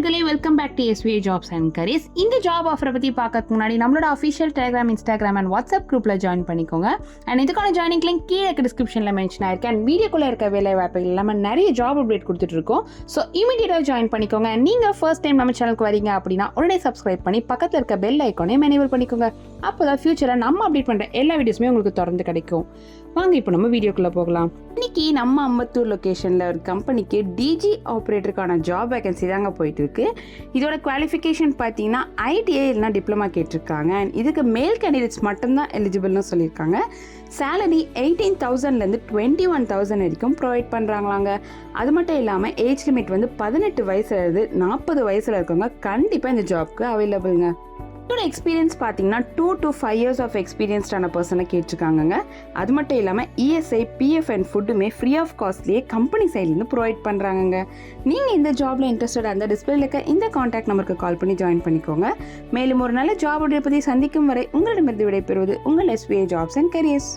நண்பர்களே, welcome back to SVA jobs and careers. இந்த job ஆஃபரை பற்றி பார்க்கறதுக்கு முன்னாடி நம்மளோட official Telegram, Instagram and WhatsApp குரூப்பில் ஜாயின் பண்ணிக்கோங்க. அண்ட் இதுக்கான ஜாயினிங் லிங்க் கீழே டிஸ்கிரிப்ஷனில் மென்ஷன் ஆயிருக்கு. அண்ட் வீடியோக்குள்ளே இருக்க வேலை வாய்ப்புகள் இல்லாமல் நிறைய ஜாப் அப்டேட் கொடுத்துட்டு இருக்கோம். ஸோ இமீடியட்டாக ஜாயின் பண்ணிக்கோங்க. அண்ட் நீங்கள் ஃபர்ஸ்ட் டைம் நம்ம சேனலுக்கு வரீங்க அப்படின்னா உடனே சப்ஸ்கிரைப் பண்ணி பக்கத்தில் இருக்க பெல் ஐக்கானையும் எனேபிள் பண்ணிக்கோங்க. அப்போ தான் ஃபியூச்சரில் நம்ம அப்டேட் பண்ணுற எல்லா வீடியோஸுமே உங்களுக்கு தொடர்ந்து கிடைக்கும். வாங்க இப்போ நம்ம வீடியோக்குள்ளே போகலாம். இன்னைக்கு நம்ம அம்பத்தூர் லொக்கேஷனில் ஒரு கம்பெனிக்கு டிஜி ஆப்ரேட்டருக்கான ஜாப் வேகன்சி தாங்க போயிட்டு இருக்கு. இதோட குவாலிஃபிகேஷன் பார்த்தீங்கன்னா ஐடிஐ இல்லைனா டிப்ளமா கேட்டிருக்காங்க. அண்ட் இதுக்கு மேல் கேண்டிடேட்ஸ் மட்டும்தான் எலிஜிபிள்னு சொல்லியிருக்காங்க. சேலரி 18,000லேருந்து 21,000 வரைக்கும் ப்ரொவைட் பண்ணுறாங்களாங்க. அது மட்டும் இல்லாமல் ஏஜ் லிமிட் வந்து 18 வயசுலேருந்து 40 வயசில் இருக்கவங்க கண்டிப்பாக இந்த ஜாப்க்கு அவைலபிள்ங்க. இதோட எக்ஸ்பீரியன்ஸ் பார்த்தீங்கன்னா 2 to 5 years ஆஃப் எக்ஸ்பீரியன்ஸ்டான பர்சனை கேட்டிருக்காங்க. அது மட்டும் இல்லாமல் இஎஸ்ஐ, பிஎஃப் அண்ட் ஃபுட்டுமே ஃப்ரீ ஆஃப் காஸ்ட்லேயே கம்பெனி சைட்லேருந்து ப்ரொவைட் பண்ணுறாங்க. நீங்கள் இந்த ஜாபில் இன்ட்ரெஸ்டடாக இருந்தால் டிஸ்பிளேல இருக்க இந்த கான்டாக்ட் நம்பருக்கு கால் பண்ணி ஜாயின் பண்ணிக்கோங்க. மேலும் ஒரு நல்ல ஜாப் பற்றி சந்திக்கும் வரை உங்களிடமிருந்து விடைபெறுவது உங்கள் SVA ஜாப்ஸ் அண்ட் கரியர்ஸ்.